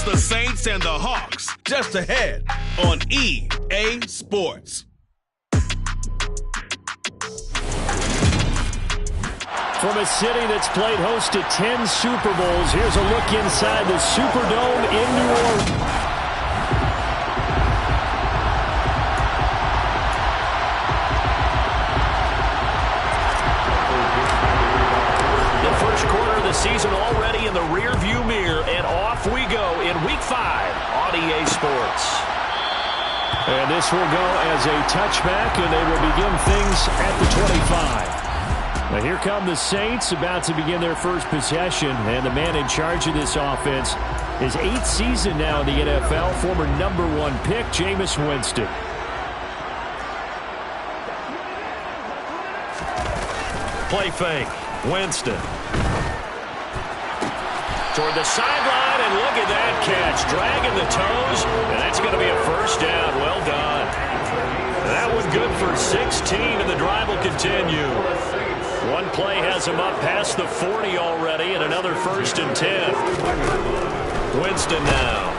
It's the Saints and the Hawks, just ahead on EA Sports. From a city that's played host to 10 Super Bowls, here's a look inside the Superdome in New Orleans. The first quarter of the season already in the rear-view mirror, and off we go in Week 5 on EA Sports. And this will go as a touchback, and they will begin things at the 25. Now here come the Saints, about to begin their first possession, and the man in charge of this offense, his 8th season now in the NFL, former #1 pick, Jameis Winston. Play fake, Winston. Toward the sideline, and look at that catch, dragging the toes, and that's going to be a first down. Well done. That was good for 16, and the drive will continue. One play has him up past the 40 already, and another 1st and 10. Winston now.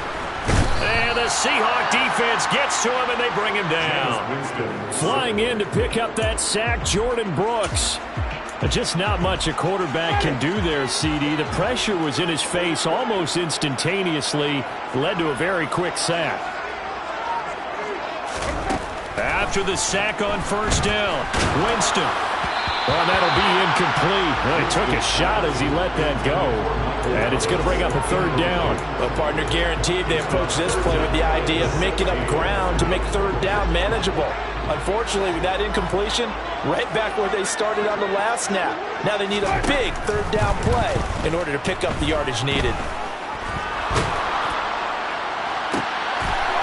And the Seahawk defense gets to him, and they bring him down. Flying in to pick up that sack, Jordan Brooks. Just not much a quarterback can do there, CD. The pressure was in his face almost instantaneously, led to a very quick sack. After the sack on 1st down, Winston. Well, that'll be incomplete. Well, he took a shot as he let that go. And it's going to bring up a 3rd down. Well, partner, guaranteed they approach this play with the idea of making up ground to make 3rd down manageable. Unfortunately, with that incompletion, right back where they started on the last snap. Now they need a big 3rd down play in order to pick up the yardage needed.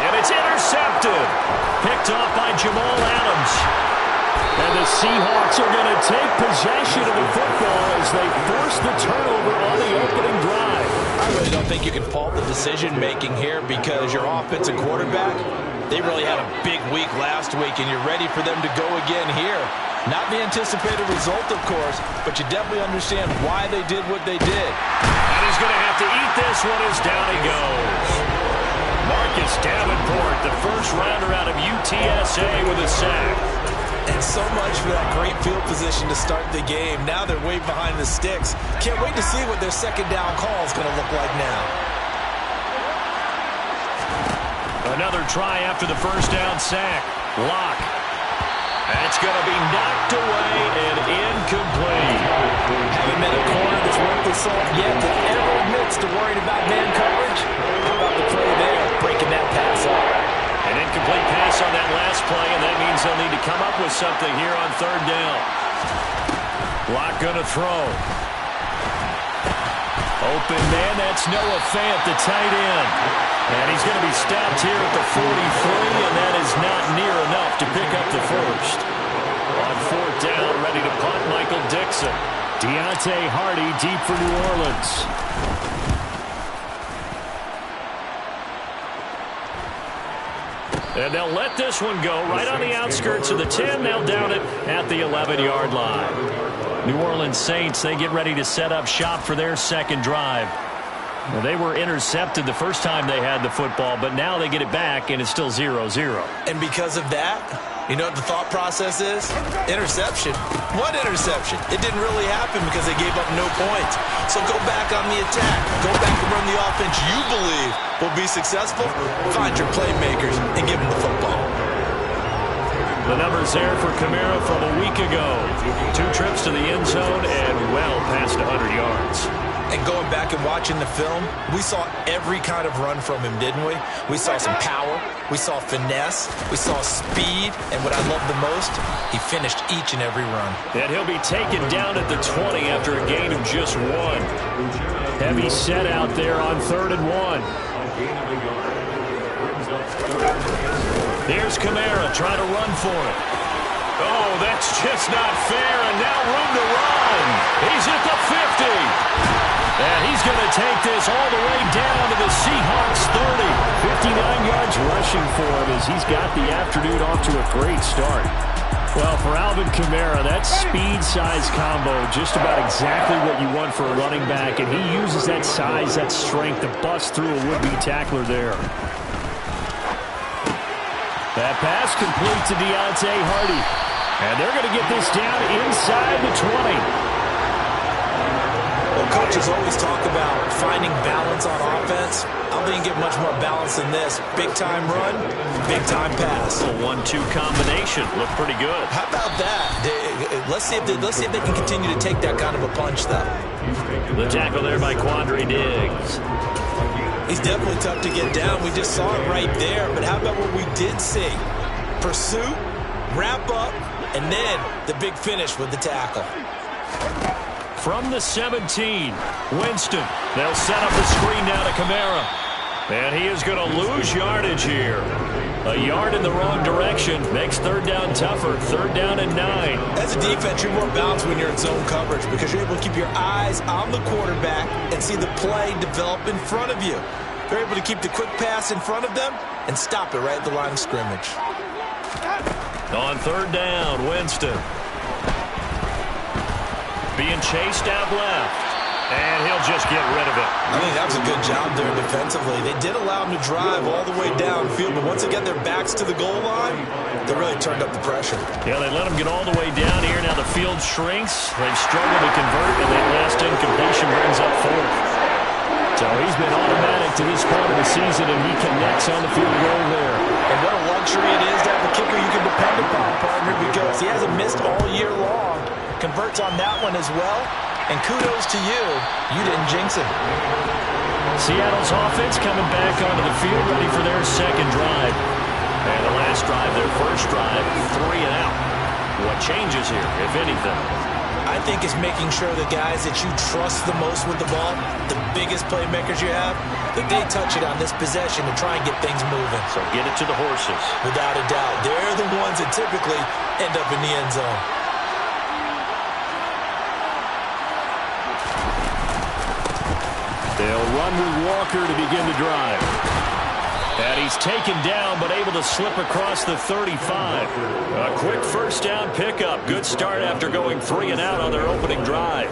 And it's intercepted. Picked off by Jamal Adams. And the Seahawks are going to take possession of the football as they force the turnover on the opening drive. I really don't think you can fault the decision-making here because your offensive quarterback, they really had a big week last week, and you're ready for them to go again here. Not the anticipated result, of course, but you definitely understand why they did what they did. And he's going to have to eat this one as down he goes. Marcus Davenport, the first rounder out of UTSA with a sack. And so much for that great field position to start the game. Now they're way behind the sticks. Can't wait to see what their 2nd down call is going to look like now. Another try after the 1st down sack. Lock. That's going to be knocked away and incomplete. Haven't met a corner that's worth the salt yet that ever admits to worrying about man coverage. How about the play there, breaking that pass up? An incomplete pass on that last play, and that means they'll need to come up with something here on 3rd down. Lock going to throw. Open man, that's Noah Fant, the tight end. And he's going to be stopped here at the 43, and that is not near enough to pick up the first. On 4th down, ready to punt, Michael Dixon. Deontay Hardy deep for New Orleans. And they'll let this one go right on the outskirts of the 10. They'll down it at the 11-yard line. New Orleans Saints, they get ready to set up shop for their 2nd drive. Well, they were intercepted the first time they had the football, but now they get it back, and it's still 0-0. And because of that, you know what the thought process is? Interception. What interception? It didn't really happen because they gave up no points. So go back on the attack. Go back and run the offense you believe will be successful. Find your playmakers and give them the football. The numbers there for Kamara from a week ago. 2 trips to the end zone and well past 100 yards. And going back and watching the film, we saw every kind of run from him, didn't we? We saw some power, we saw finesse, we saw speed, and what I love the most, he finished each and every run. And he'll be taken down at the 20 after a gain of just 1. Heavy set out there on 3rd and 1. Here's Kamara trying to run for it. Oh, that's just not fair, and now room to run. He's at the 50. And he's going to take this all the way down to the Seahawks 30. 59 yards rushing for him as he's got the afternoon off to a great start. Well, for Alvin Kamara, that speed-size combo, just about exactly what you want for a running back, and he uses that size, that strength to bust through a would-be tackler there. That pass complete to Deontay Hardy, and they're going to get this down inside the 20. Well, coaches always talk about finding balance on offense. I don't think you get much more balance than this. Big-time run, big-time pass. A 1-2 combination. Looked pretty good. How about that? Let's see if they can continue to take that kind of a punch, though. The tackle there by Quandre Diggs. He's definitely tough to get down. We just saw it right there. But how about what we did see? Pursuit, wrap up, and then the big finish with the tackle. From the 17, Winston. They'll set up the screen now to Kamara. And he is going to lose yardage here. A yard in the wrong direction makes third down tougher. Third down and 9. As a defense, you're more balanced when you're in zone coverage because you're able to keep your eyes on the quarterback and see the play develop in front of you. They're able to keep the quick pass in front of them and stop it right at the line of scrimmage. On third down, Winston. Being chased out left. And he'll just get rid of it. I think that was a good job there defensively. They did allow him to drive all the way downfield, but once they got their backs to the goal line, they really turned up the pressure. Yeah, they let him get all the way down here. Now the field shrinks. They've struggled to convert, and that last incompletion brings up fourth. So he's been automatic to this point of the season, and he connects on the field goal there. And what a luxury it is to have a kicker you can depend upon, partner, because he hasn't missed all year long. Converts on that one as well. And kudos to you. You didn't jinx him. Seattle's offense coming back onto the field, ready for their second drive. And the last drive, their first drive, 3 and out. What changes here, if anything? I think it's making sure the guys that you trust the most with the ball, the biggest playmakers you have, that they touch it on this possession and try and get things moving. So get it to the horses. Without a doubt. They're the ones that typically end up in the end zone. They'll run with Walker to begin the drive. And he's taken down, but able to slip across the 35. A quick first down pickup. Good start after going 3 and out on their opening drive.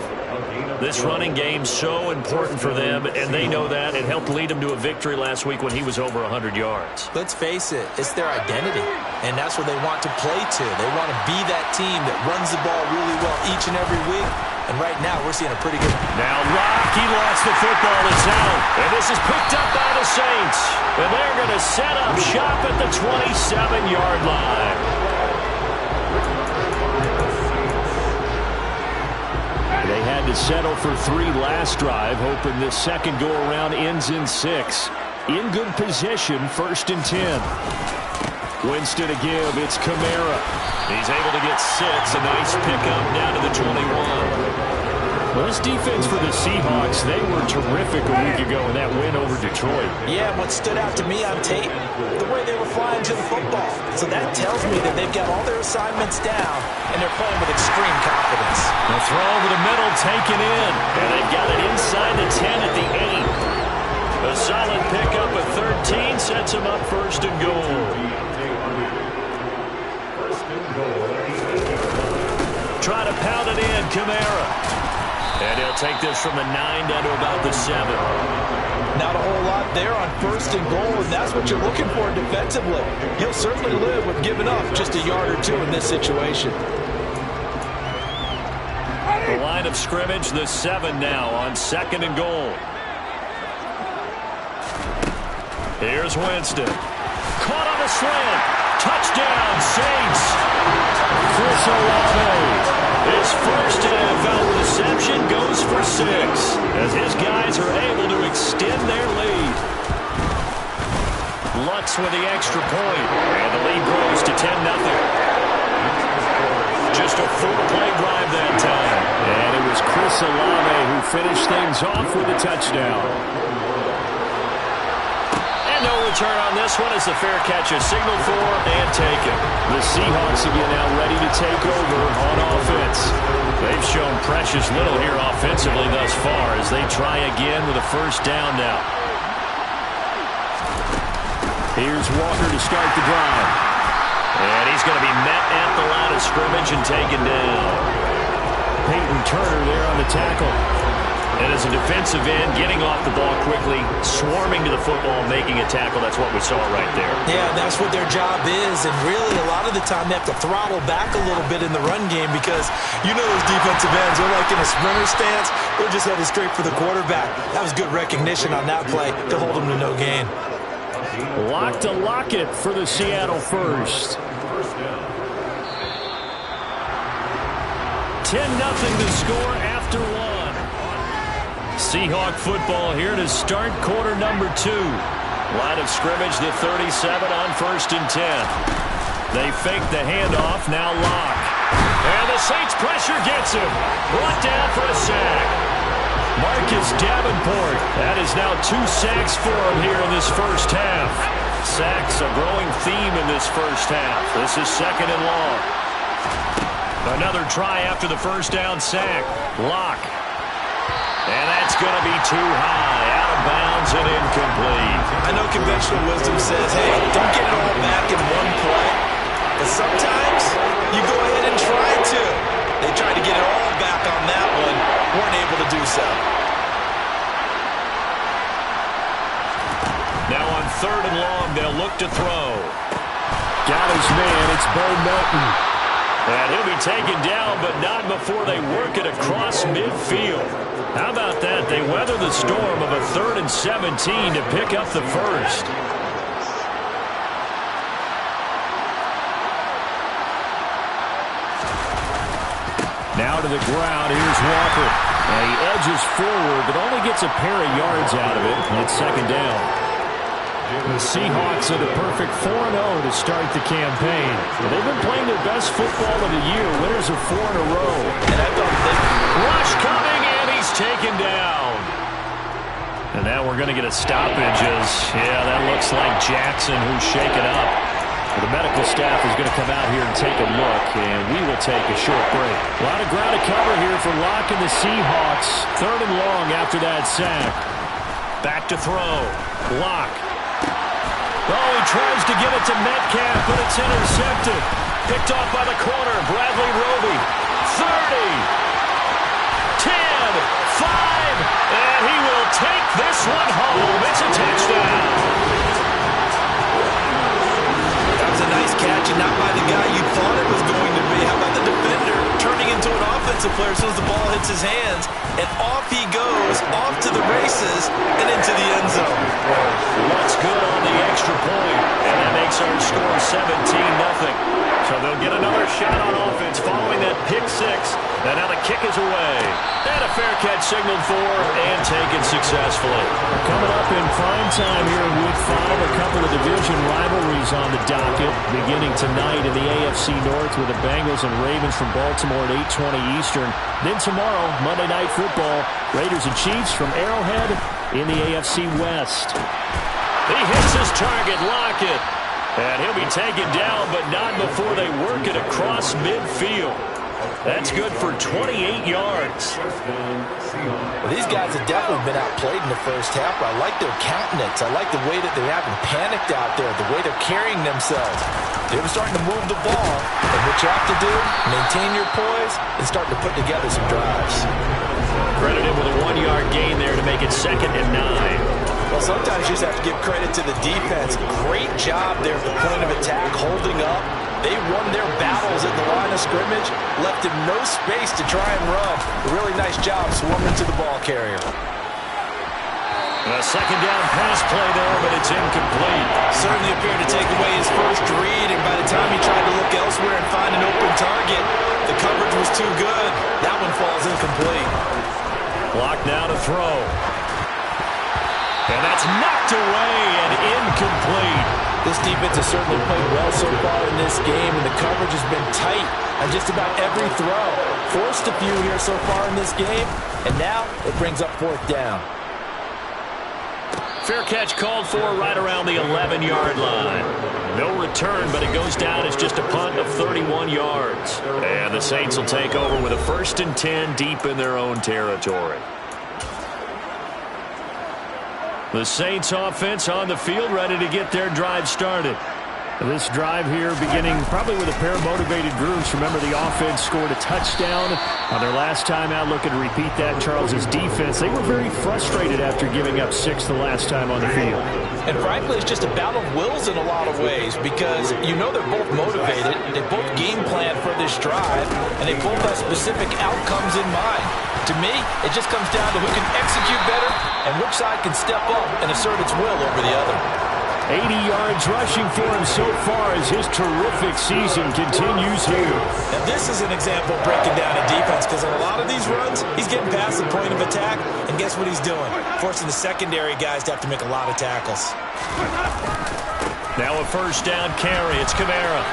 This running game's so important for them, and they know that. It helped lead them to a victory last week when he was over 100 yards. Let's face it, it's their identity, and that's where they want to play to. They want to be that team that runs the ball really well each and every week. And right now, we're seeing a pretty good... Now Rock, he lost the football. It's out. And this is picked up by the Saints. And they're going to set up shop at the 27-yard line. They had to settle for 3 last drive, hoping this second go-around ends in 6. In good position, 1st and 10. Winston to give. It's Kamara. He's able to get 6. A nice pickup down to the 21. Well, this defense for the Seahawks, they were terrific a week ago in that win over Detroit. Yeah, what stood out to me on tape, the way they were flying to the football. So that tells me that they've got all their assignments down, and they're playing with extreme confidence. The throw over the middle taken in, and they've got it inside the 10 at the 8. A solid pickup at 13 sets him up 1st and goal. Try to pound it in, Kamara. And he'll take this from the 9 down to about the 7. Not a whole lot there on 1st and goal, and that's what you're looking for defensively. You'll certainly live with giving up just a yard or 2 in this situation. The line of scrimmage, the 7 now on 2nd and goal. Here's Winston. Caught on a slant. Touchdown, Saints. Chris Olave. His first NFL reception goes for 6 as his guys are able to extend their lead. Lutz with the extra point, and the lead grows to 10-0. Just a 4-play drive that time. And it was Chris Olave who finished things off with a touchdown. No return on this one as the fair catch is signaled for and taken. The Seahawks again now ready to take over on offense. They've shown precious little here offensively thus far as they try again with a first down now. Here's Walker to start the drive. And he's going to be met at the line of scrimmage and taken down. Peyton Turner there on the tackle. And as a defensive end, getting off the ball quickly, swarming to the football, making a tackle. That's what we saw right there. Yeah, that's what their job is. And really, a lot of the time, they have to throttle back a little bit in the run game because you know those defensive ends, they're like in a sprinter stance. They're just headed straight for the quarterback. That was good recognition on that play to hold them to no gain. Lock to Lockett for the Seattle first. 10-0 to score after one. Seahawk football here to start quarter number 2. Line of scrimmage, the 37 on 1st and 10. They fake the handoff, now Locke. And the Saints pressure gets him. Brought down for a sack. Marcus Davenport. That is now 2 sacks for him here in this first half. Sacks a growing theme in this first half. This is 2nd and long. Another try after the first down sack. Locke. And that's going to be too high. Out of bounds and incomplete. I know conventional wisdom says, hey, don't get it all back in one play. But sometimes you go ahead and try to. They tried to get it all back on that one. Weren't able to do so. Now on 3rd and long, they'll look to throw. Got his man. It's Bo Melton. And he'll be taken down, but not before they work it across midfield. How about that? They weather the storm of a 3rd and 17 to pick up the first. Now to the ground. Here's Walker. And he edges forward, but only gets a pair of yards out of it. It's 2nd down. The Seahawks are the perfect 4-0 to start the campaign. They've been playing their best football of the year. Winners of 4 in a row. And I thought rush coming, and he's taken down. And now we're going to get a stoppage as, yeah, that looks like Jackson who's shaken up. The medical staff is going to come out here and take a look, and we will take a short break. A lot of ground to cover here for Locke and the Seahawks. 3rd and long after that sack. Back to throw. Locke. Oh, he tries to get it to Metcalf, but it's intercepted. Picked off by the corner, Bradley Roby. 30, 10, 5, and he will take this one home. It's a touchdown. that was a nice catch, and not by the guy you thought it was going to be. How about the defender turning into an offensive player as soon as the ball hits his hands, and off he goes, off to the races, and into the end zone. What's good on the extra point, and that makes our score 17-0. So they'll get another shot on offense following that pick 6. And now the kick is away. And a fair catch signaled for and taken successfully. Coming up in prime time here in Week 5, a couple of division rivalries on the docket. Beginning tonight in the AFC North with the Bengals and Ravens from Baltimore at 8:20 Eastern. Then tomorrow, Monday Night Football, Raiders and Chiefs from Arrowhead in the AFC West. He hits his target, Lockett. And he'll be taken down, but not before they work it across midfield. That's good for 28 yards. Well, these guys have definitely been outplayed in the first half, but I like their countenance. I like the way that they haven't panicked out there, the way they're carrying themselves. They're starting to move the ball, and what you have to do, maintain your poise, and start to put together some drives. Credited with a 1-yard gain there to make it 2nd and 9. Well, sometimes you just have to give credit to the defense. Great job there at the point of attack, holding up. They won their battles at the line of scrimmage, left him no space to try and run. A really nice job swarming to the ball carrier. A 2nd down pass play there, but it's incomplete. Certainly appeared to take away his first read, and by the time he tried to look elsewhere and find an open target, the coverage was too good. That one falls incomplete. Clock now to throw. And that's knocked away and incomplete. This defense has certainly played well so far in this game, and the coverage has been tight on just about every throw. Forced a few here so far in this game, and now it brings up 4th down. Fair catch called for right around the 11-yard line. No return, but it goes down as just a punt of 31 yards. And the Saints will take over with a 1st and 10 deep in their own territory. The Saints offense on the field, ready to get their drive started. This drive here beginning probably with a pair of motivated groups. Remember, the offense scored a touchdown on their last time out. Looking to repeat that. Charles's defense, they were very frustrated after giving up 6 the last time on the field. And frankly, it's just a battle of wills in a lot of ways because you know they're both motivated. They both game plan for this drive, and they both have specific outcomes in mind. To me, it just comes down to who can execute better and which side can step up and assert its will over the other. 80 yards rushing for him so far as his terrific season continues here. Now this is an example of breaking down a defense because on a lot of these runs, he's getting past the point of attack, and guess what he's doing? Forcing the secondary guys to have to make a lot of tackles. Now a first down carry. It's Kamara.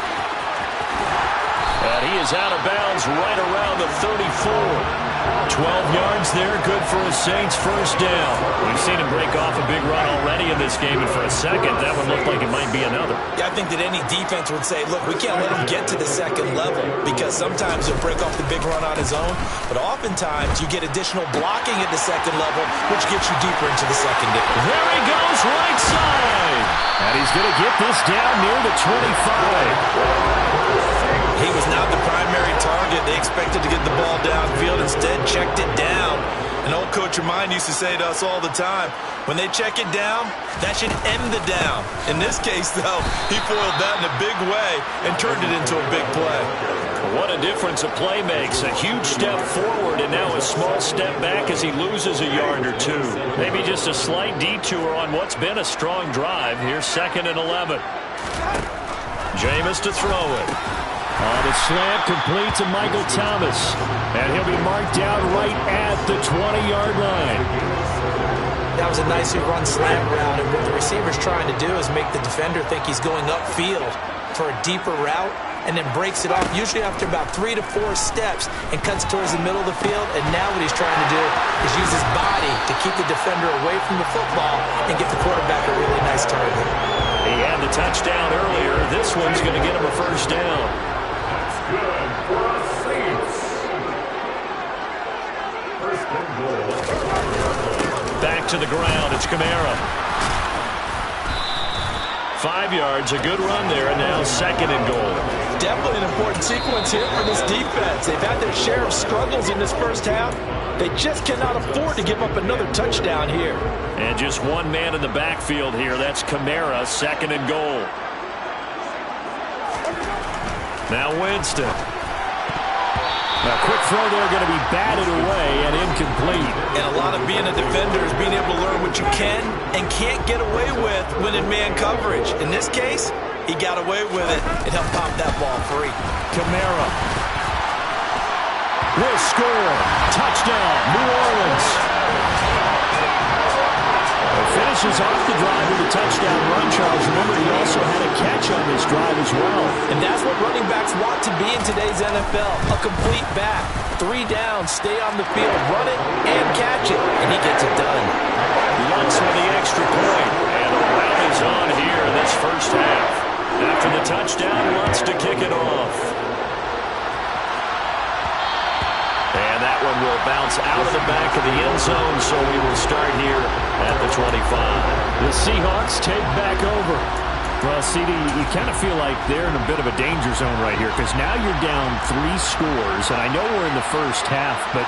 And he is out of bounds right around the 34. 12 yards there, good for a Saints first down. We've seen him break off a big run already in this game, and for a second, that one looked like it might be another. Yeah, I think that any defense would say, look, we can't let him get to the second level because sometimes he'll break off the big run on his own, but oftentimes you get additional blocking at the second level, which gets you deeper into the secondary. There he goes, right side. And he's going to get this down near the 25. He was not the primary target. They expected to get the ball downfield. Instead, checked it down. An old coach of mine used to say to us all the time, when they check it down, that should end the down. In this case, though, he foiled that in a big way and turned it into a big play. What a difference a play makes. A huge step forward and now a small step back as he loses a yard or two. Maybe just a slight detour on what's been a strong drive. Here's 2nd and 11. Jameis to throw it. On the slant, complete to Michael Thomas. And he'll be marked down right at the 20-yard line. That was a nicely run slant route, and what the receiver's trying to do is make the defender think he's going upfield for a deeper route, and then breaks it off, usually after about 3 to 4 steps, and cuts towards the middle of the field. And now what he's trying to do is use his body to keep the defender away from the football and get the quarterback a really nice target. He had the touchdown earlier. This one's going to get him a first down. Back to the ground. It's Kamara. 5 yards, a good run there, and now 2nd and goal. Definitely an important sequence here for this defense. They've had their share of struggles in this first half. They just cannot afford to give up another touchdown here. And just one man in the backfield here. That's Kamara, 2nd and goal. Now Winston. A quick throw there, going to be batted away and incomplete. And a lot of being a defender is being able to learn what you can and can't get away with when in man coverage. In this case, he got away with it and helped pop that ball free. Kamara will score. Touchdown, New Orleans. Finishes off the drive with a touchdown run, Charles. Remember, he also had a catch on this drive as well. And that's what running backs want to be in today's NFL. A complete back. 3 downs, stay on the field, run it, and catch it. And he gets it done. Lutz with the extra point. And the round is on here in this first half. After the touchdown, Lutz to kick it off. And that one will bounce out of the back of the end zone, so we will start here at the 25. The Seahawks take back over. Well, CD, you kind of feel like they're in a bit of a danger zone right here because now you're down 3 scores, and I know we're in the first half, but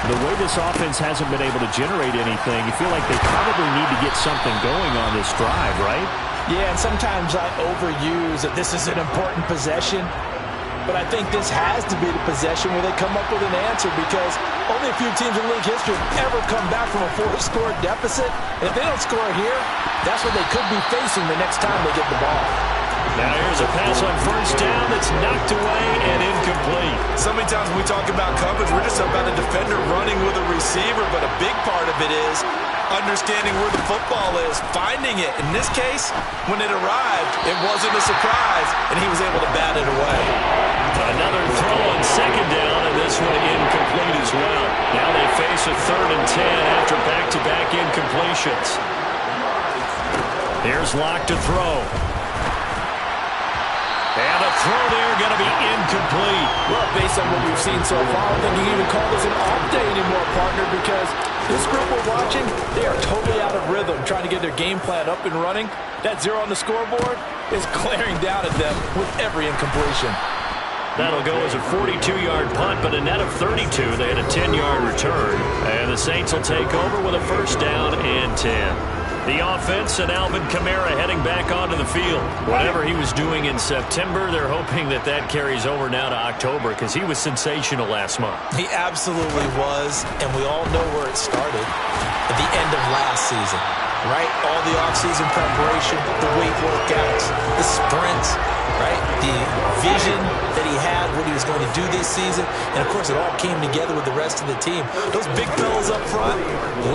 the way this offense hasn't been able to generate anything, you feel like they probably need to get something going on this drive, right? Yeah, and sometimes I overuse that this is an important possession. But I think this has to be the possession where they come up with an answer because only a few teams in league history have ever come back from a 4-score deficit. And if they don't score here, that's what they could be facing the next time they get the ball. Now here's a pass on first down that's knocked away and incomplete. So many times when we talk about coverage, we're just about a defender running with a receiver, but a big part of it is understanding where the football is, finding it. In this case, when it arrived, it wasn't a surprise, and he was able to bat it away. Another throw on second down, and this one incomplete as well. Now they face a 3rd and 10 after back-to-back incompletions. Here's Locke to throw. And a throw there going to be incomplete. Well, based on what we've seen so far, I don't think you can even call this an off day anymore, partner, because this group we're watching, they are totally out of rhythm, trying to get their game plan up and running. That 0 on the scoreboard, is glaring down at them with every incompletion. That'll go as a 42-yard punt, but a net of 32. They had a 10-yard return. And the Saints will take over with a first down and 10. The offense and Alvin Kamara heading back onto the field. Whatever he was doing in September, they're hoping that that carries over now to October because he was sensational last month. He absolutely was, and we all know where it started at the end of last season, right? All the offseason preparation, the weight workouts, the sprints, right? The vision that he had, what he was going to do this season, and of course it all came together with the rest of the team. Those big fellas up front,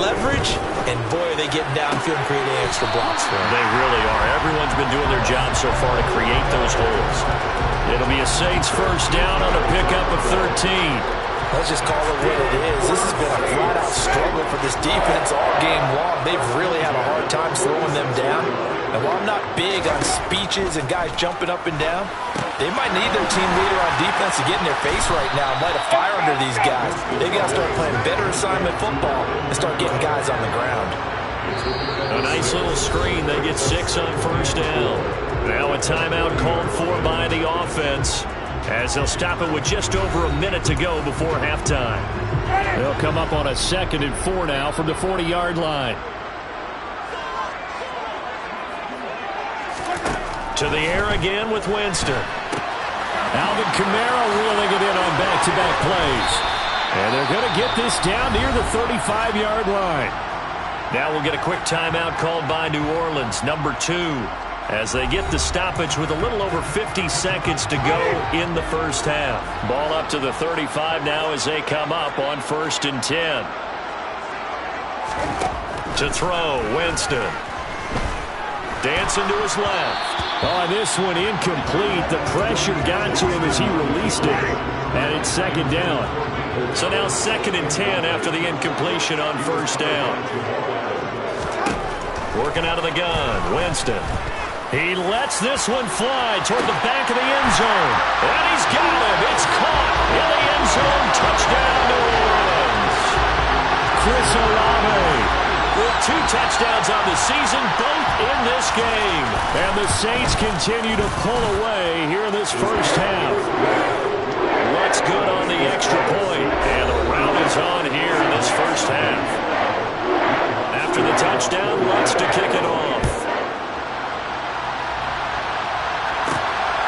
leverage, and boy are they getting downfield and creating extra blocks for him. They really are. Everyone's been doing their job so far to create those holes. It'll be a Saints first down on a pickup of 13. Let's just call it what it is. This has been a flat-out struggle for this defense all game long. They've really had a hard time slowing them down. And while I'm not big on speeches and guys jumping up and down, they might need their team leader on defense to get in their face right now and light a fire under these guys. They've got to start playing better assignment football and start getting guys on the ground. A nice little screen. They get 6 on first down. Now a timeout called for by the offense, as they'll stop it with just over a minute to go before halftime. They'll come up on a 2nd and 4 now from the 40-yard line. To the air again with Winston. Alvin Kamara wheeling it in on back-to-back plays. And they're going to get this down near the 35-yard line. Now we'll get a quick timeout called by New Orleans, number 2. As they get the stoppage with a little over 50 seconds to go in the first half. Ball up to the 35 now as they come up on 1st and 10. To throw, Winston. Dancing to his left. Oh, this one incomplete. The pressure got to him as he released it. And it's 2nd down. So now 2nd and 10 after the incompletion on first down. Working out of the gun, Winston. He lets this one fly toward the back of the end zone. And he's got him. It's caught in the end zone. Touchdown, New Orleans. Chris Olave with 2 touchdowns on the season, both in this game. And the Saints continue to pull away here in this first half. Looks good on the extra point. And the round is on here in this first half. After the touchdown, Lutz to kick it off.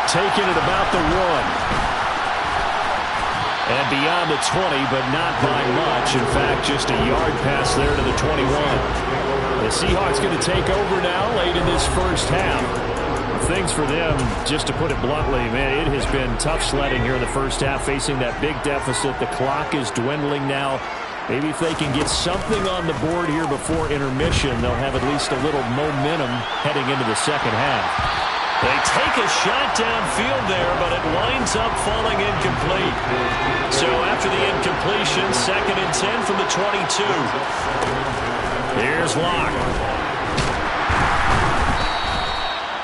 Taking it about the 1. And beyond the 20, but not by much. In fact, just a yard pass there to the 21. The Seahawks going to take over now late in this first half. Things for them, just to put it bluntly, man, it has been tough sledding here in the first half, facing that big deficit. The clock is dwindling now. Maybe if they can get something on the board here before intermission, they'll have at least a little momentum heading into the second half. They take a shot downfield there, but it winds up falling incomplete. So after the incompletion, 2nd and 10 from the 22. Here's Locke.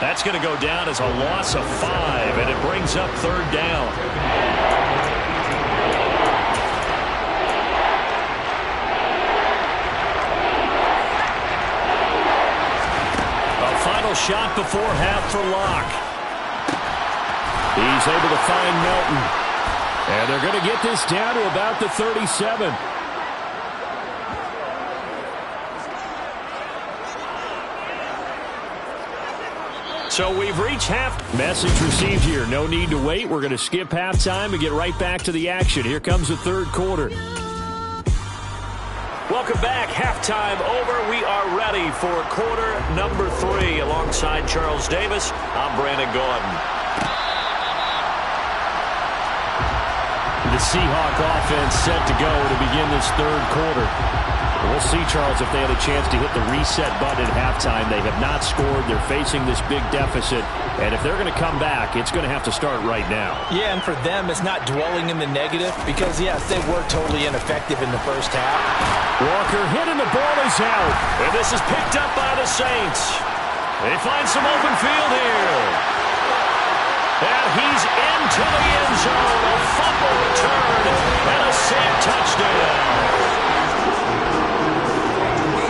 That's going to go down as a loss of 5, and it brings up 3rd down. Shot before half for Locke. He's able to find Melton. And they're going to get this down to about the 37. So we've reached half. Message received here. No need to wait. We're going to skip halftime and get right back to the action. Here comes the 3rd quarter. Welcome back. Halftime over. We are ready for quarter number 3. Alongside Charles Davis, I'm Brandon Gordon. The Seahawk offense set to go to begin this 3rd quarter. We'll see, Charles, if they had a chance to hit the reset button at halftime. They have not scored. They're facing this big deficit. And if they're going to come back, it's going to have to start right now. Yeah, and for them, it's not dwelling in the negative because, yes, they were totally ineffective in the first half. Walker hit and the ball is out. And this is picked up by the Saints. They find some open field here. And he's into the end zone. A fumble return and a sack touchdown.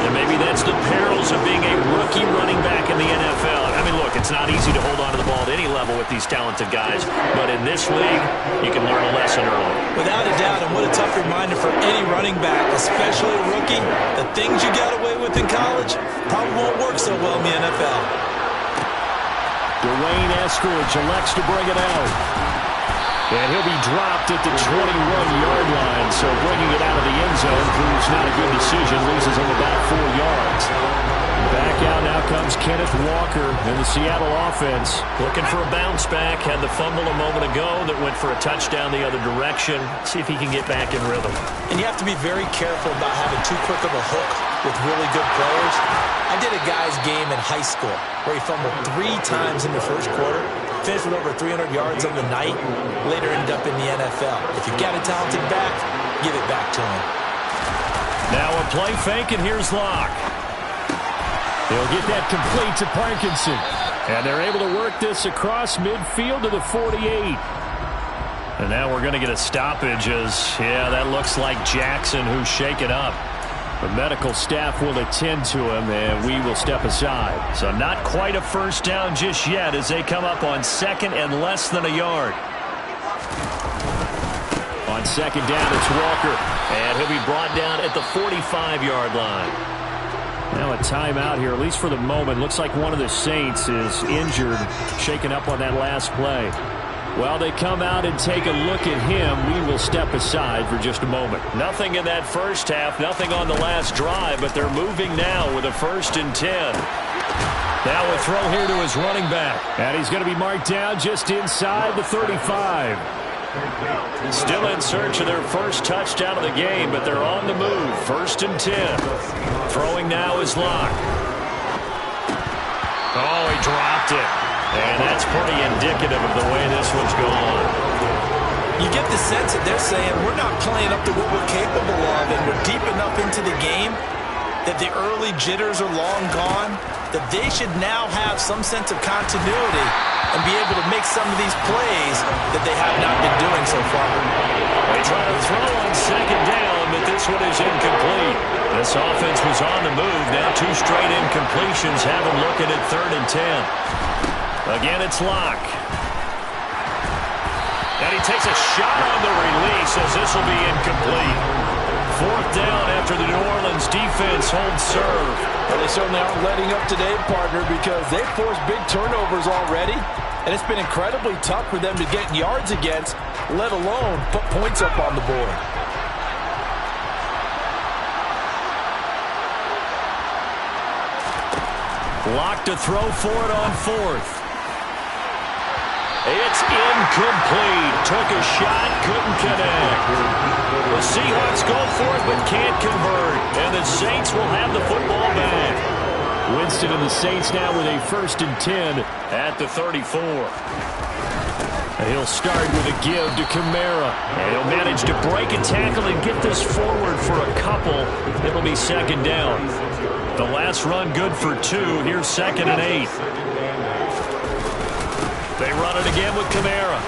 And maybe that's the perils of being a rookie running back in the NFL. I mean, look, It's not easy to hold on to the ball at any level with these talented guys, but in this league, you can learn a lesson early. Without a doubt, and what a tough reminder for any running back, especially a rookie. The things you got away with in college probably won't work so well in the NFL. Dwayne Eskridge elects to bring it out. And he'll be dropped at the 21-yard line, so bringing it out of the end zone proves not a good decision, loses him about 4 yards. Back out now comes Kenneth Walker in the Seattle offense. Looking for a bounce back. Had the fumble a moment ago that went for a touchdown the other direction. See if he can get back in rhythm. And you have to be very careful about having too quick of a hook with really good players. I did a guy's game in high school where he fumbled 3 times in the first quarter, finished with over 300 yards on the night, later ended up in the NFL. If you've got a talented back, give it back to him. Now a play fake, and here's Locke. They'll get that complete to Parkinson. And they're able to work this across midfield to the 48. And now we're going to get a stoppage as, yeah, that looks like Jackson who's shaken up. The medical staff will attend to him, and we will step aside. So not quite a first down just yet as they come up on second and less than a yard. On second down, it's Walker. And he'll be brought down at the 45-yard line. Now a timeout here, at least for the moment. Looks like one of the Saints is injured, shaken up on that last play. While they come out and take a look at him, we will step aside for just a moment. Nothing in that first half, nothing on the last drive, but they're moving now with a 1st and 10. Now a throw here to his running back. And he's going to be marked down just inside the 35. Still in search of their first touchdown of the game, but they're on the move. 1st and 10. Throwing now is Locke. Oh, he dropped it. And that's pretty indicative of the way this one's gone. You get the sense that they're saying we're not playing up to what we're capable of, and we're deep enough into the game that the early jitters are long gone, that they should now have some sense of continuity and be able to make some of these plays that they have not been doing so far. They try to throw on second down, but this one is incomplete. This offense was on the move. Now 2 straight incompletions have them looking at 3rd and 10. Again, it's Locke. And he takes a shot on the release as this will be incomplete. 4th down after the New Orleans defense holds serve. Well, they certainly aren't letting up today, partner, because they've forced big turnovers already. And it's been incredibly tough for them to get yards against, let alone put points up on the board. Locke to throw for it on 4th. It's incomplete. Took a shot, couldn't connect. The Seahawks go for it, but can't convert. And the Saints will have the football back. Winston and the Saints now with a 1st and 10 at the 34. He'll start with a give to Kamara. And he'll manage to break a tackle and get this forward for a couple. It'll be 2nd down. The last run good for 2. Here's 2nd and 8. They run it again with Kamara.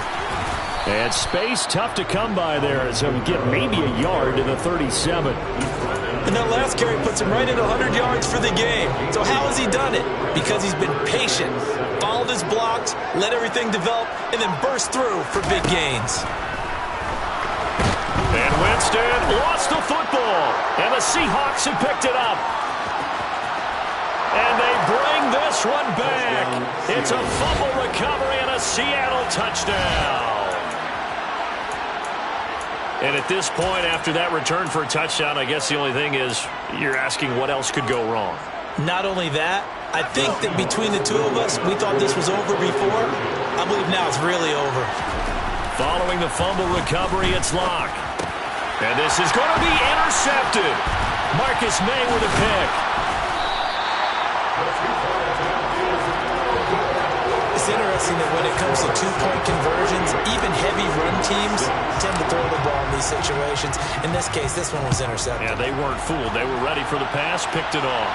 And space tough to come by there as he'll get maybe a yard to the 37. And that last carry puts him right at 100 yards for the game. So how has he done it? Because he's been patient, followed his blocks, let everything develop, and then burst through for big gains. And Winston lost the football. And the Seahawks have picked it up. And they bring this one back. It's a fumble recovery and a Seattle touchdown. And at this point, after that return for a touchdown, I guess the only thing is you're asking what else could go wrong. Not only that, I think that between the two of us, we thought this was over before. I believe now it's really over. Following the fumble recovery, it's Locke. And this is going to be intercepted. Marcus May with a pick. It's interesting that when it comes to two-point conversions, even heavy run teams tend to throw the ball in these situations. In this case, this one was intercepted. Yeah, they weren't fooled. They were ready for the pass, picked it off.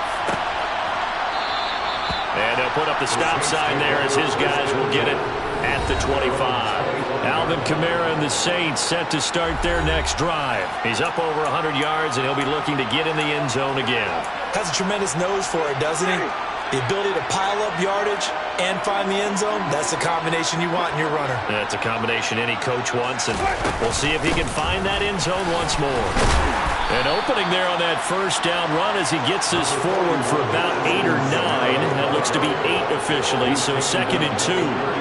And they'll put up the stop sign there as his guys will get it at the 25. Alvin Kamara and the Saints set to start their next drive. He's up over 100 yards, and he'll be looking to get in the end zone again. Has a tremendous nose for it, doesn't he? The ability to pile up yardage and find the end zone, that's the combination you want in your runner. That's a combination any coach wants, and we'll see if he can find that end zone once more. An opening there on that first down run as he gets this forward for about 8 or 9. That looks to be 8 officially, so 2nd and 2.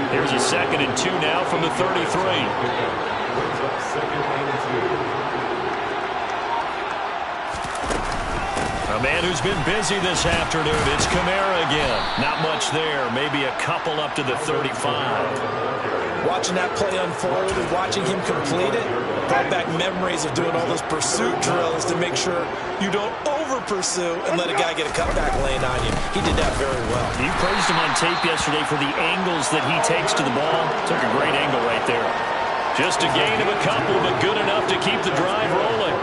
Here's a 2nd and 2 now from the 33. A man who's been busy this afternoon, it's Kamara again. Not much there, maybe a couple up to the 35. Watching that play unfold and watching him complete it brought back memories of doing all those pursuit drills to make sure you don't over-pursue and let a guy get a cutback lane on you. He did that very well. You praised him on tape yesterday for the angles that he takes to the ball. Took a great angle right there. Just a gain of a couple, but good enough to keep the drive rolling.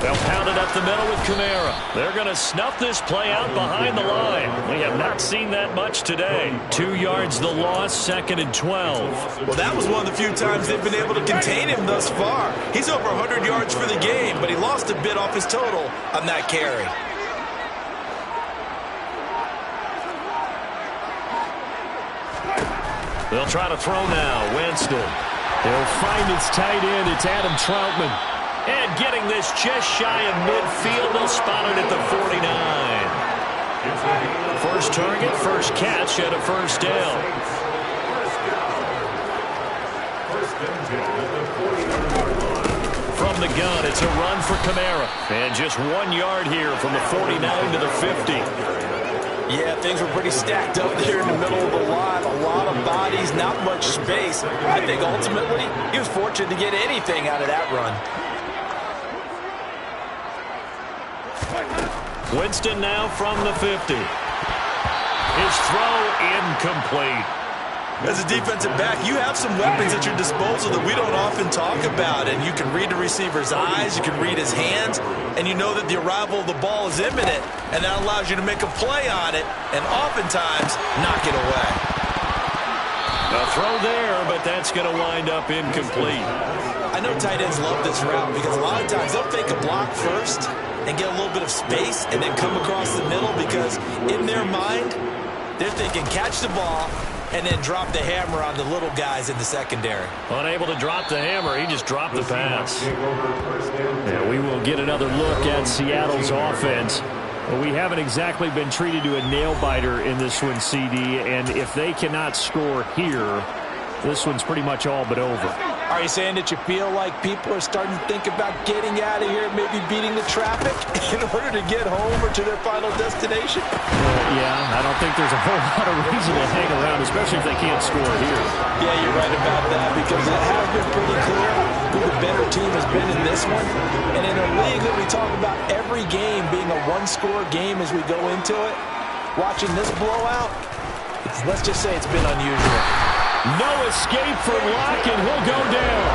They'll pound it up the middle with Kamara. They're going to snuff this play out behind the line. We have not seen that much today. 2 yards the loss, 2nd and 12. Well, that was one of the few times they've been able to contain him thus far. He's over 100 yards for the game, but he lost a bit off his total on that carry. They'll try to throw now. Winston. They'll find its tight end. It's Adam Troutman. And getting this just shy of midfield, they'll spot it at the 49. First target, first catch, and a first down. From the gun, it's a run for Kamara. And just 1 yard here from the 49 to the 50. Yeah, things were pretty stacked up there in the middle of the line. A lot of bodies, not much space. I think ultimately he was fortunate to get anything out of that run. Winston now from the 50. His throw incomplete. As a defensive back, you have some weapons at your disposal that we don't often talk about. And you can read the receiver's eyes, you can read his hands, and you know that the arrival of the ball is imminent. And that allows you to make a play on it and oftentimes knock it away. A throw there, but that's going to wind up incomplete. I know tight ends love this route because a lot of times they'll fake a block first and get a little bit of space and then come across the middle because in their mind, they're thinking catch the ball and then drop the hammer on the little guys in the secondary. Unable to drop the hammer, he just dropped the pass. Yeah, we will get another look at Seattle's offense. Well, we haven't exactly been treated to a nail-biter in this one, CD, and if they cannot score here, this one's pretty much all but over. Are you saying that you feel like people are starting to think about getting out of here, maybe beating the traffic in order to get home or to their final destination? Yeah, I don't think there's a whole lot of reason to hang around, especially if they can't score here. Yeah, you're right about that because it has been pretty clear who the better team has been in this one. And in a league that we talk about every game being a one-score game as we go into it, watching this blowout, let's just say it's been unusual. No escape for Locke, and he'll go down.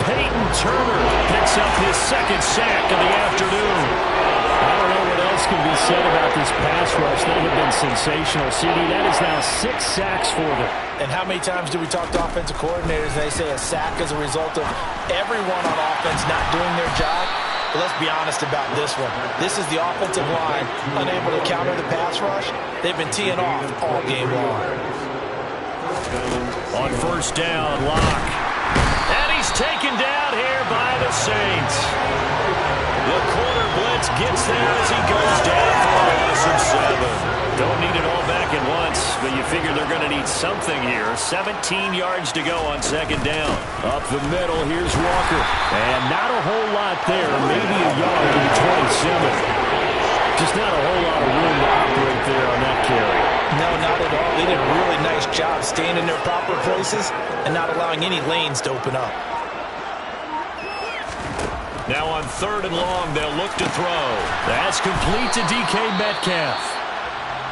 Peyton Turner picks up his second sack of the afternoon. I don't know what else can be said about this pass rush. They have been sensational. CD, that is now 6 sacks for them. And how many times do we talk to offensive coordinators and they say a sack is a result of everyone on offense not doing their job? But let's be honest about this one. This is the offensive line unable to counter the pass rush. They've been teeing off all game long. On first down, Locke. And he's taken down here by the Saints. The corner blitz gets there as he goes down for a loss of 7. Don't need it all back at once, but you figure they're going to need something here. 17 yards to go on second down. Up the middle, here's Walker. And not a whole lot there, maybe a yard to the 27. Just not a whole lot of room to operate there on that carry. No, not at all. They did a really nice job staying in their proper places and not allowing any lanes to open up. Now on third and long, they'll look to throw. That's complete to DK Metcalf.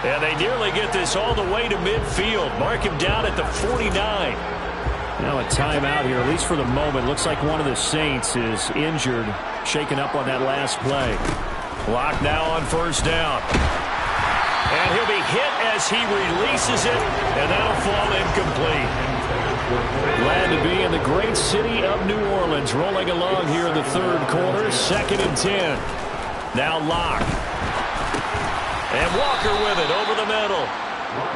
And they nearly get this all the way to midfield. Mark him down at the 49. Now a timeout here, at least for the moment. Looks like one of the Saints is injured, shaken up on that last play. Clock now on first down. And he'll be hit as he releases it, and that'll fall incomplete. Glad to be in the great city of New Orleans. Rolling along here in the third quarter. 2nd and 10. Now Locke. And Walker with it over the middle.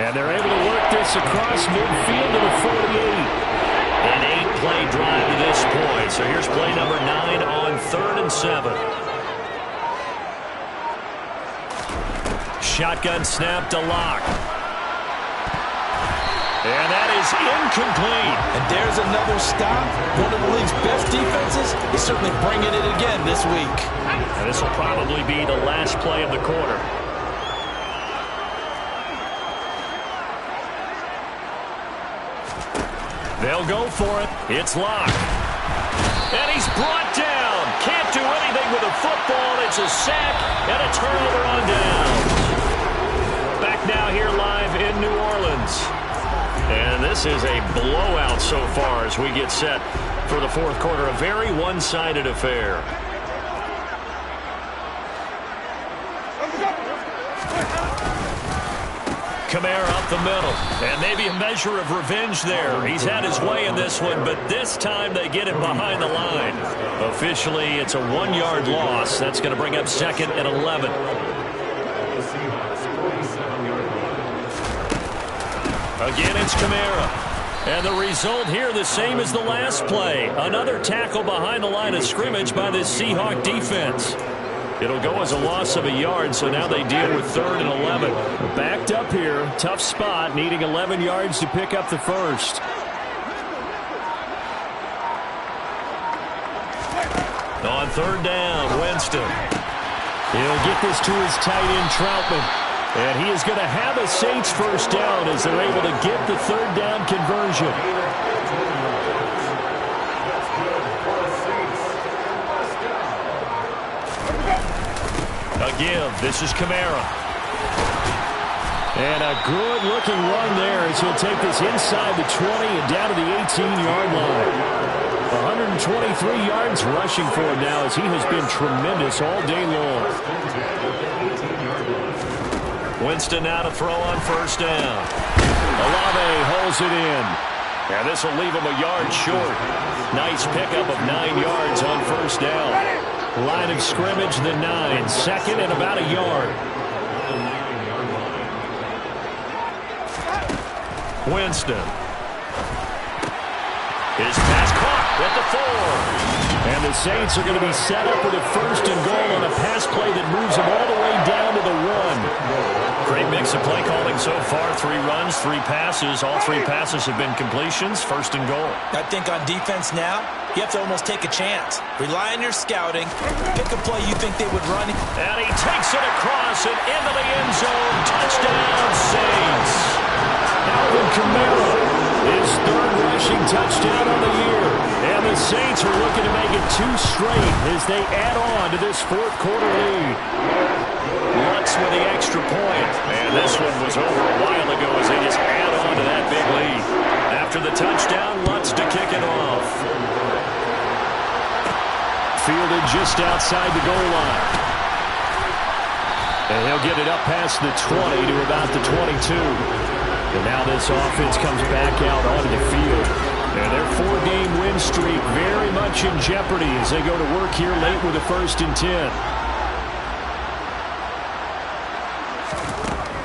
And they're able to work this across midfield to the 48. An 8-play drive to this point. So here's play number 9 on 3rd and 7. Shotgun snap to Locke. And that is incomplete. And there's another stop. One of the league's best defenses is certainly bringing it again this week. And this will probably be the last play of the quarter. They'll go for it. It's Locke. And he's brought down. Can't do anything with a football. It's a sack and a turnover on downs. Back now here live in New Orleans. And this is a blowout so far as we get set for the fourth quarter. A very one-sided affair. Kamara up the middle. And maybe a measure of revenge there. He's had his way in this one, but this time they get him behind the line. Officially, it's a 1-yard loss. That's going to bring up 2nd and 11. Again, it's Kamara. And the result here the same as the last play. Another tackle behind the line of scrimmage by this Seahawk defense. It'll go as a loss of a yard, so now they deal with 3rd and 11. Backed up here. Tough spot, needing 11 yards to pick up the first. On 3rd down, Winston. He'll get this to his tight end, Troutman. And he is going to have a Saints first down as they're able to get the 3rd down conversion. A give. This is Kamara. And a good-looking run there as he'll take this inside the 20 and down to the 18-yard line. 123 yards rushing for him now as he has been tremendous all day long. Winston now to throw on 1st down. Olave holds it in. And this will leave him a yard short. Nice pickup of 9 yards on 1st down. Line of scrimmage, the 9. 2nd and about a yard. Winston. His pass caught at the 4. And the Saints are going to be set up with a 1st and goal on a pass play that moves them all the way down to the 1. Great mix of play calling so far. 3 runs, 3 passes. All 3 passes have been completions. 1st and goal. I think on defense now, you have to almost take a chance. Rely on your scouting. Pick a play you think they would run. And he takes it across and into the end zone. Touchdown, Saints. Alvin Kamara, his 3rd rushing touchdown of the year. And the Saints are looking to make it 2 straight as they add on to this 4th quarter lead. Lutz with the extra point. And this one was over a while ago as they just add on to that big lead. After the touchdown, Lutz to kick it off. Fielded just outside the goal line. And he'll get it up past the 20 to about the 22. And now this offense comes back out onto the field. And their 4-game win streak very much in jeopardy as they go to work here late with a 1st and 10.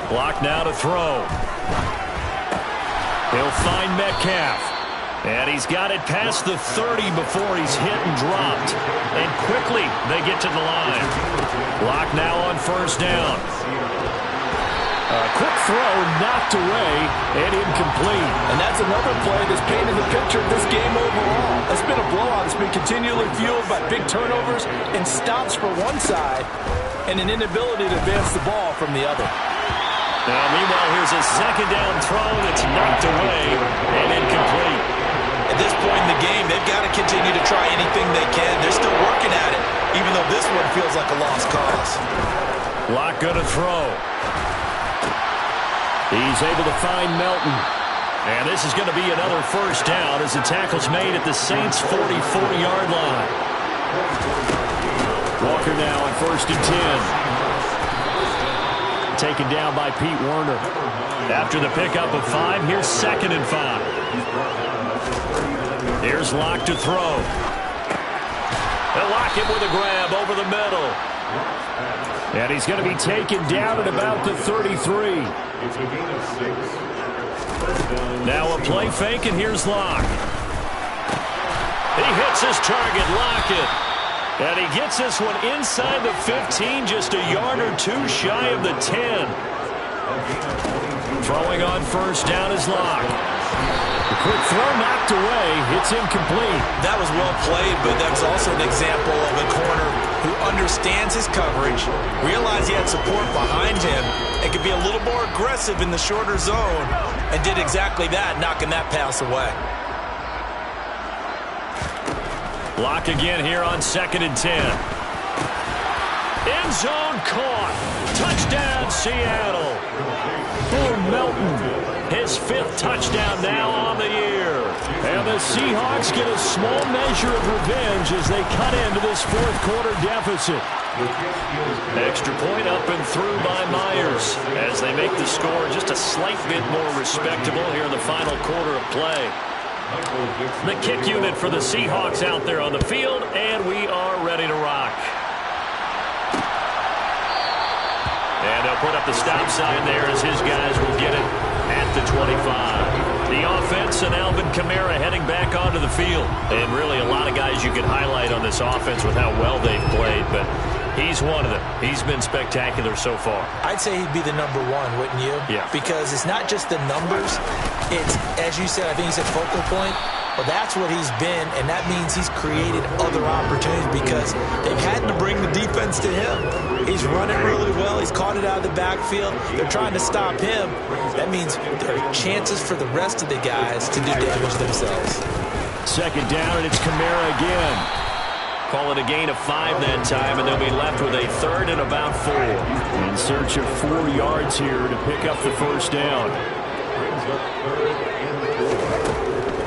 Block now to throw. He'll find Metcalf. And he's got it past the 30 before he's hit and dropped. And quickly they get to the line. Block now on 1st down. A quick throw knocked away and incomplete. And that's another play that's painted the picture of this game overall. It's been a blowout. It's been continually fueled by big turnovers and stops for one side and an inability to advance the ball from the other. Now, meanwhile, here's a 2nd down throw that's knocked away and incomplete. At this point in the game, they've got to continue to try anything they can. They're still working at it, even though this one feels like a lost cause. Locke going to throw. He's able to find Melton. And this is going to be another 1st down as the tackle's made at the Saints' 44-yard line. Walker now on 1st and 10. Taken down by Pete Werner. After the pickup of 5, here's 2nd and 5. Here's Locke to throw. They'll lock him with a grab over the middle. And he's going to be taken down at about the 33. Now a play fake, and here's Locke. He hits his target, Lockett. And he gets this one inside the 15, just a yard or two shy of the 10. Throwing on first down is Locke. The quick throw knocked away. It's incomplete. That was well played, but that's also an example of a corner who understands his coverage, realized he had support behind him, and could be a little more aggressive in the shorter zone, and did exactly that, knocking that pass away. Locke again here on 2nd and 10. End zone caught. Touchdown, Seattle. For Melton. His 5th touchdown now on the year. And the Seahawks get a small measure of revenge as they cut into this 4th quarter deficit. Extra point up and through by Myers as they make the score just a slight bit more respectable here in the final quarter of play. The kick unit for the Seahawks out there on the field, and we are ready to rock. And they'll put up the stop sign there as his guys will get it at the 25. The offense and Alvin Kamara heading back onto the field. And really a lot of guys you could highlight on this offense with how well they've played, but he's one of them. He's been spectacular so far. I'd say he'd be the number one, wouldn't you? Yeah. Because it's not just the numbers. It's, as you said, I think you said focal point. Well, that's what he's been, and that means he's created other opportunities because they've had to bring the defense to him. He's run it really well. He's caught it out of the backfield. They're trying to stop him. That means there are chances for the rest of the guys to do damage themselves. 2nd down, and it's Kamara again. Call it a gain of 5 that time, and they'll be left with a 3rd and about 4. In search of 4 yards here to pick up the 1st down.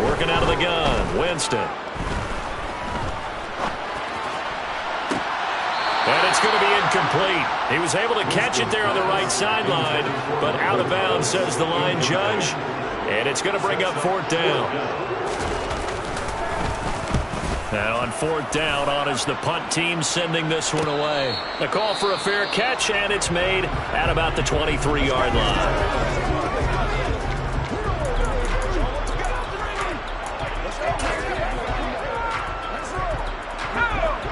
Working out of the gun, Winston. And it's going to be incomplete. He was able to catch it there on the right sideline, but out of bounds, says the line judge. And it's going to bring up 4th down. And on 4th down, on is the punt team sending this one away. A call for a fair catch, and it's made at about the 23-yard line.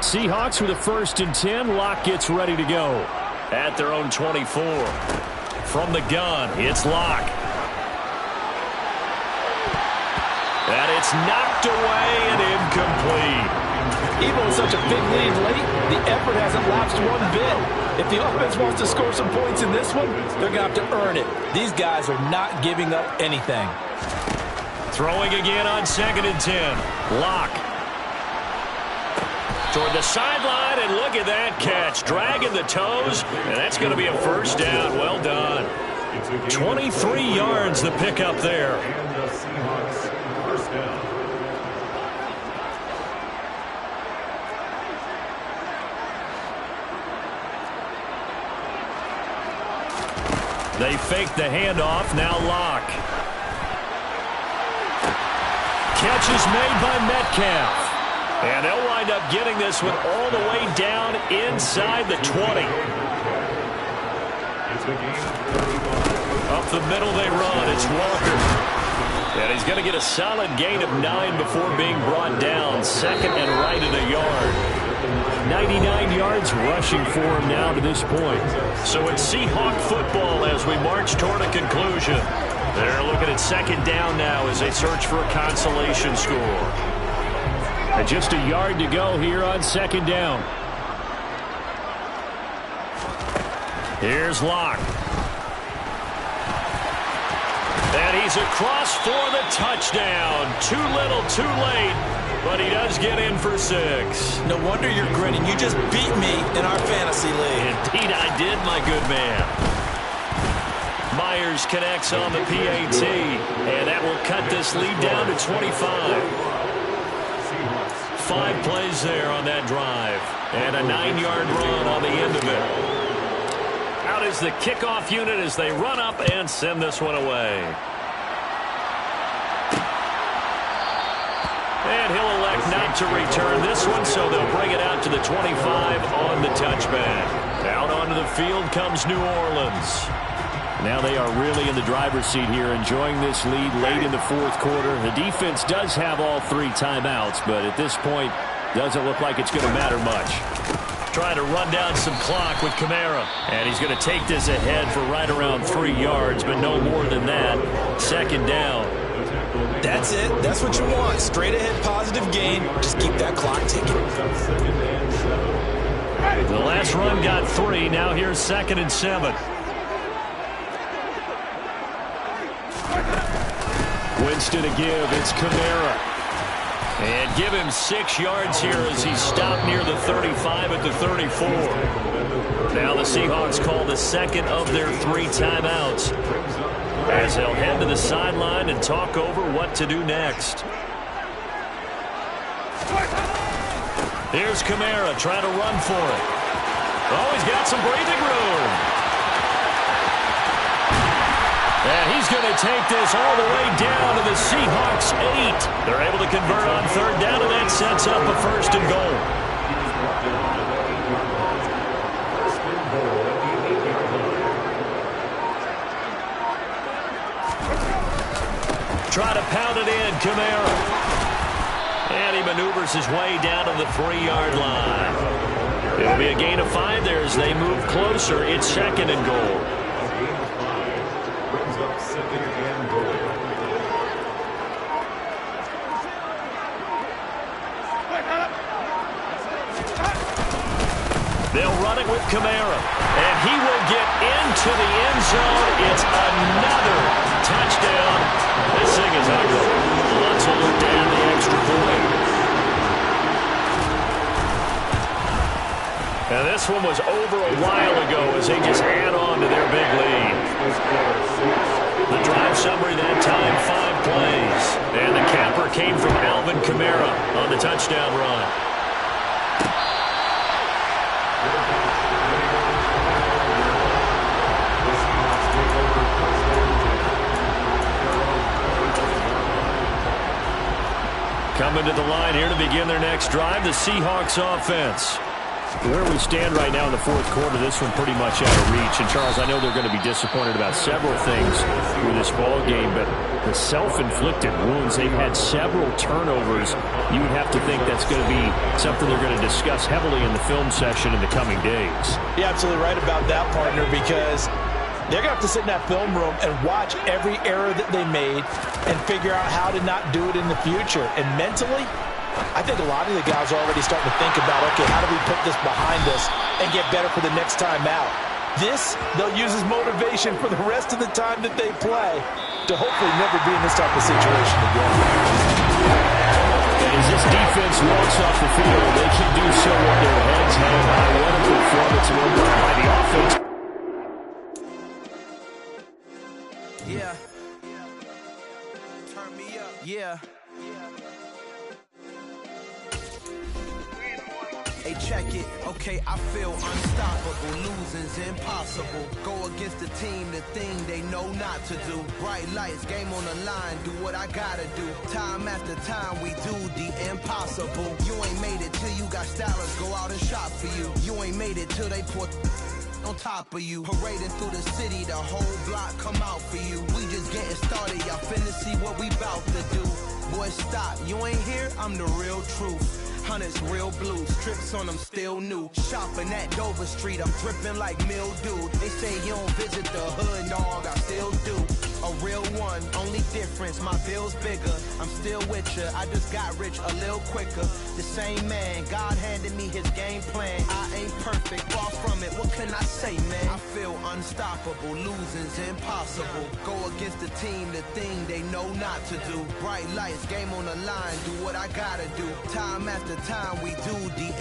Seahawks with a 1st and 10. Locke gets ready to go. At their own 24. From the gun, it's Locke. And it's knocked away and incomplete. Even with such a big lead late, the effort hasn't lapsed one bit. If the offense wants to score some points in this one, they're going to have to earn it. These guys are not giving up anything. Throwing again on 2nd and 10. Locke. Toward the sideline, and look at that catch. Dragging the toes, and that's going to be a 1st down. Well done. 23 yards the pickup there. They fake the handoff. Now Locke. Catch is made by Metcalf. And they'll wind up getting this one all the way down inside the 20. Up the middle they run. It's Walker. And he's going to get a solid gain of 9 before being brought down. 2nd and right at a yard. 99 yards rushing for him now to this point. So it's Seahawk football as we march toward a conclusion. They're looking at 2nd down now as they search for a consolation score. And just a yard to go here on 2nd down. Here's Locke. And he's across for the touchdown. Too little, too late. But he does get in for 6. No wonder you're grinning. You just beat me in our fantasy league. Indeed I did, my good man. Myers connects on the PAT. And that will cut this lead down to 25. 5 plays there on that drive. And a 9-yard run on the end of it. Out is the kickoff unit as they run up and send this one away. And he'll elect not to return this one, so they'll bring it out to the 25 on the touchback. Out onto the field comes New Orleans. Now they are really in the driver's seat here, enjoying this lead late in the fourth quarter. The defense does have all 3 timeouts, but at this point, doesn't look like it's going to matter much. Trying to run down some clock with Kamara. And he's going to take this ahead for right around 3 yards, but no more than that. Second down. That's it. That's what you want. Straight ahead positive gain. Just keep that clock ticking. The last run got 3. Now here's 2nd and 7. Winston to give. It's Kamara. And give him 6 yards here as he stopped near the 35 at the 34. Now the Seahawks call the second of their 3 timeouts, as they'll head to the sideline and talk over what to do next. Here's Kamara trying to run for it. Oh, he's got some breathing room. And he's going to take this all the way down to the Seahawks 8. They're able to convert on 3rd down, and that sets up a 1st and goal. Try to pound it in, Kamara. And he maneuvers his way down to the 3-yard line. It'll be a gain of 5 there as they move closer. It's 2nd and goal. They'll run it with Kamara, and he will get into the end zone. It's another touchdown. This thing is ugly. Lutz will look down the extra point. Now this one was over a while ago as they just add on to their big lead. The drive summary that time, 5 plays. And the capper came from Alvin Kamara on the touchdown run. Coming to the line here to begin their next drive, the Seahawks offense. Where we stand right now in the fourth quarter, this one pretty much out of reach. And, Charles, I know they're going to be disappointed about several things with this ball game, but the self-inflicted wounds, they've had several turnovers. You would have to think that's going to be something they're going to discuss heavily in the film session in the coming days. You're absolutely right about that, partner, because they're going to have to sit in that film room and watch every error that they made and figure out how to not do it in the future. And mentally, I think a lot of the guys are already starting to think about, okay, how do we put this behind us and get better for the next time out? This, they'll use as motivation for the rest of the time that they play to hopefully never be in this type of situation again. And as this defense walks off the field, they can do so with their heads held high. What a performance by the offense. Yeah. Turn me up. Yeah. Hey, check it. Okay, I feel unstoppable. Losing's impossible. Go against the team, the thing they know not to do. Bright lights, game on the line. Do what I gotta do. Time after time, we do the impossible. You ain't made it till you got stylers go out and shop for you. You ain't made it till they put on top of you. Parading through the city, the whole block come out for you. We just getting started, y'all finna see what we bout to do. Boy, stop, you ain't here, I'm the real truth. Hunters, real blues, strips on them still new. Shopping at Dover Street, I'm dripping like mildew. They say you don't visit the hood, dog, I still do. A real one, only difference, my bill's bigger. I'm still with ya, I just got rich a little quicker. The same man, God handed me his game plan. I ain't perfect, far from it, what can I say, man? I feel unstoppable, losing's impossible. Go against the team, the thing they know not to do. Bright lights, game on the line, do what I gotta do. Time after time, we do the